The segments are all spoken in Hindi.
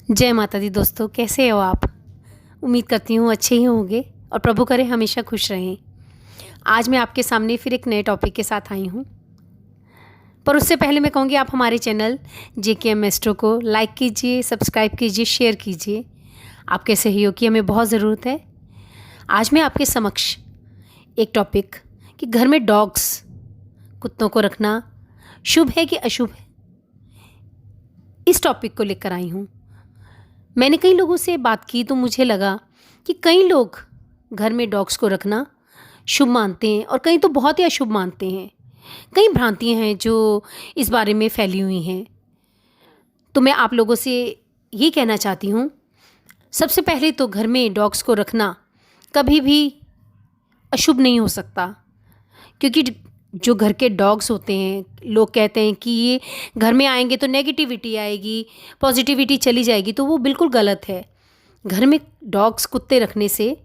जय माता दी दोस्तों, कैसे हो आप। उम्मीद करती हूँ अच्छे ही होंगे और प्रभु करे हमेशा खुश रहें। आज मैं आपके सामने फिर एक नए टॉपिक के साथ आई हूँ, पर उससे पहले मैं कहूँगी आप हमारे चैनल JKM एस्ट्रो को लाइक कीजिए, सब्सक्राइब कीजिए, शेयर कीजिए। आपके सहयोग की हमें बहुत ज़रूरत है। आज मैं आपके समक्ष एक टॉपिक कि घर में डॉग्स, कुत्तों को रखना शुभ है कि अशुभ है, इस टॉपिक को लेकर आई हूँ। मैंने कई लोगों से बात की तो मुझे लगा कि कई लोग घर में डॉग्स को रखना शुभ मानते हैं और कई तो बहुत ही अशुभ मानते हैं। कई भ्रांतियां हैं जो इस बारे में फैली हुई हैं। तो मैं आप लोगों से ये कहना चाहती हूँ, सबसे पहले तो घर में डॉग्स को रखना कभी भी अशुभ नहीं हो सकता, क्योंकि जो घर के डॉग्स होते हैं, लोग कहते हैं कि ये घर में आएंगे तो नेगेटिविटी आएगी, पॉजिटिविटी चली जाएगी, तो वो बिल्कुल गलत है। घर में डॉग्स, कुत्ते रखने से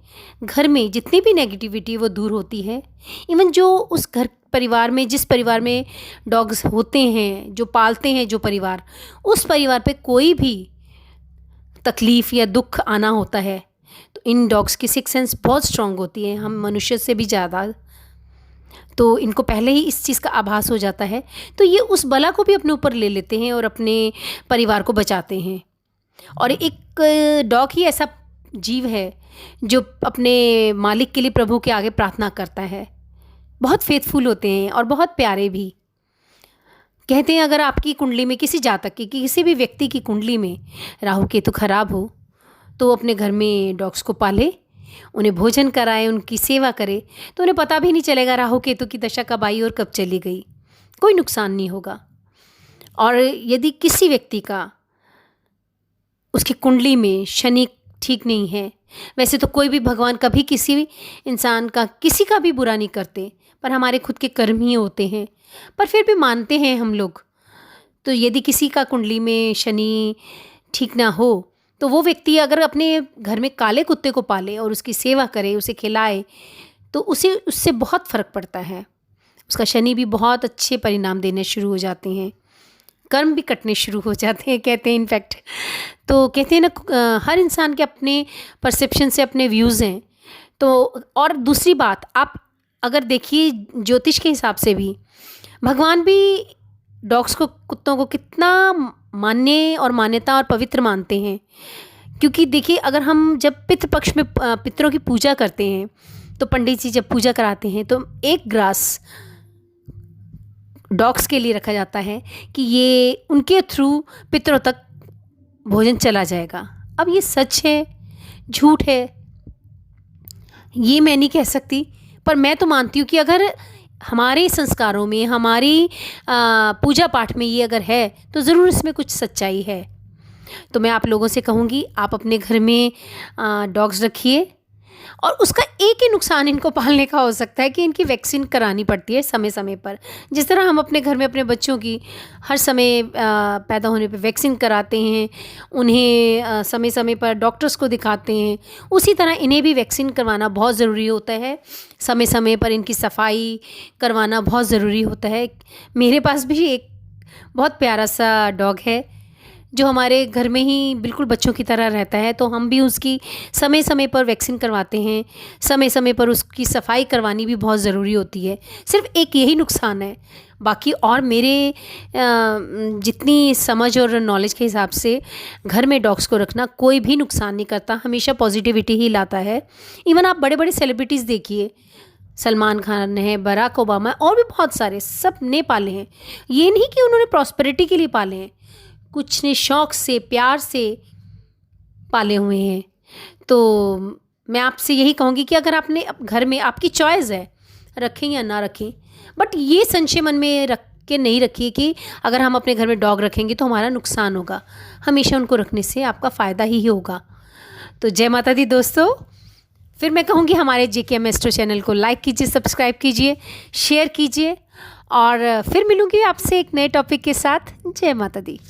घर में जितनी भी नेगेटिविटी वो दूर होती है। इवन जो उस घर परिवार में, जिस परिवार में डॉग्स होते हैं, जो पालते हैं जो परिवार, उस परिवार पे कोई भी तकलीफ़ या दुख आना होता है तो इन डॉग्स की सिक्स सेंस बहुत स्ट्रांग होती है, हम मनुष्य से भी ज़्यादा। तो इनको पहले ही इस चीज़ का आभास हो जाता है, तो ये उस बला को भी अपने ऊपर ले लेते हैं और अपने परिवार को बचाते हैं। और एक डॉग ही ऐसा जीव है जो अपने मालिक के लिए प्रभु के आगे प्रार्थना करता है। बहुत फेथफुल होते हैं और बहुत प्यारे भी। कहते हैं अगर आपकी कुंडली में, किसी जातक की, किसी भी व्यक्ति की कुंडली में राहु केतु खराब हो तो वो अपने घर में डॉग्स को पाले, उन्हें भोजन कराए, उनकी सेवा करे, तो उन्हें पता भी नहीं चलेगा राहु केतु की दशा कब आई और कब चली गई। कोई नुकसान नहीं होगा। और यदि किसी व्यक्ति का, उसकी कुंडली में शनि ठीक नहीं है, वैसे तो कोई भी भगवान कभी किसी भी इंसान का, किसी का भी बुरा नहीं करते, पर हमारे खुद के कर्म ही होते हैं, पर फिर भी मानते हैं हम लोग। तो यदि किसी का कुंडली में शनि ठीक ना हो तो वो व्यक्ति अगर अपने घर में काले कुत्ते को पाले और उसकी सेवा करे, उसे खिलाए, तो उससे बहुत फ़र्क पड़ता है। उसका शनि भी बहुत अच्छे परिणाम देने शुरू हो जाते हैं, कर्म भी कटने शुरू हो जाते हैं, कहते हैं इनफैक्ट। तो कहते हैं ना, हर इंसान के अपने परसेप्शन से अपने व्यूज़ हैं। तो और दूसरी बात, आप अगर देखिए ज्योतिष के हिसाब से भी भगवान भी डॉग्स को, कुत्तों को कितना मान्य और मान्यता और पवित्र मानते हैं। क्योंकि देखिए, अगर हम जब पितृपक्ष में पितरों की पूजा करते हैं तो पंडित जी जब पूजा कराते हैं तो एक ग्रास डॉग्स के लिए रखा जाता है कि ये उनके थ्रू पितरों तक भोजन चला जाएगा। अब ये सच है झूठ है ये मैं नहीं कह सकती, पर मैं तो मानती हूँ कि अगर हमारे संस्कारों में, हमारी पूजा पाठ में ये अगर है तो ज़रूर इसमें कुछ सच्चाई है। तो मैं आप लोगों से कहूँगी, आप अपने घर में डॉग्स रखिए। और उसका एक ही नुकसान इनको पालने का हो सकता है कि इनकी वैक्सीन करानी पड़ती है समय समय पर। जिस तरह हम अपने घर में अपने बच्चों की हर समय पैदा होने पे वैक्सीन कराते हैं, उन्हें समय समय पर डॉक्टर्स को दिखाते हैं, उसी तरह इन्हें भी वैक्सीन करवाना बहुत ज़रूरी होता है। समय समय पर इनकी सफाई करवाना बहुत ज़रूरी होता है। मेरे पास भी एक बहुत प्यारा सा डॉग है जो हमारे घर में ही बिल्कुल बच्चों की तरह रहता है, तो हम भी उसकी समय समय पर वैक्सीन करवाते हैं। समय समय पर उसकी सफाई करवानी भी बहुत ज़रूरी होती है। सिर्फ एक यही नुकसान है, बाकी और मेरे जितनी समझ और नॉलेज के हिसाब से घर में डॉग्स को रखना कोई भी नुकसान नहीं करता, हमेशा पॉजिटिविटी ही लाता है। इवन आप बड़े बड़े सेलिब्रिटीज़ देखिए, सलमान खान है, बराक ओबामा और भी बहुत सारे, सब ने पाले हैं। ये नहीं कि उन्होंने प्रॉस्पेरिटी के लिए पाले हैं, कुछ ने शौक़ से, प्यार से पाले हुए हैं। तो मैं आपसे यही कहूँगी कि अगर आपने घर में, आपकी चॉइस है रखें या ना रखें, बट ये संशय मन में रख के नहीं रखिए कि अगर हम अपने घर में डॉग रखेंगे तो हमारा नुकसान होगा। हमेशा उनको रखने से आपका फ़ायदा ही होगा। तो जय माता दी दोस्तों। फिर मैं कहूँगी हमारे JKM एस्ट्रो चैनल को लाइक कीजिए, सब्सक्राइब कीजिए, शेयर कीजिए, और फिर मिलूँगी आपसे एक नए टॉपिक के साथ। जय माता दी।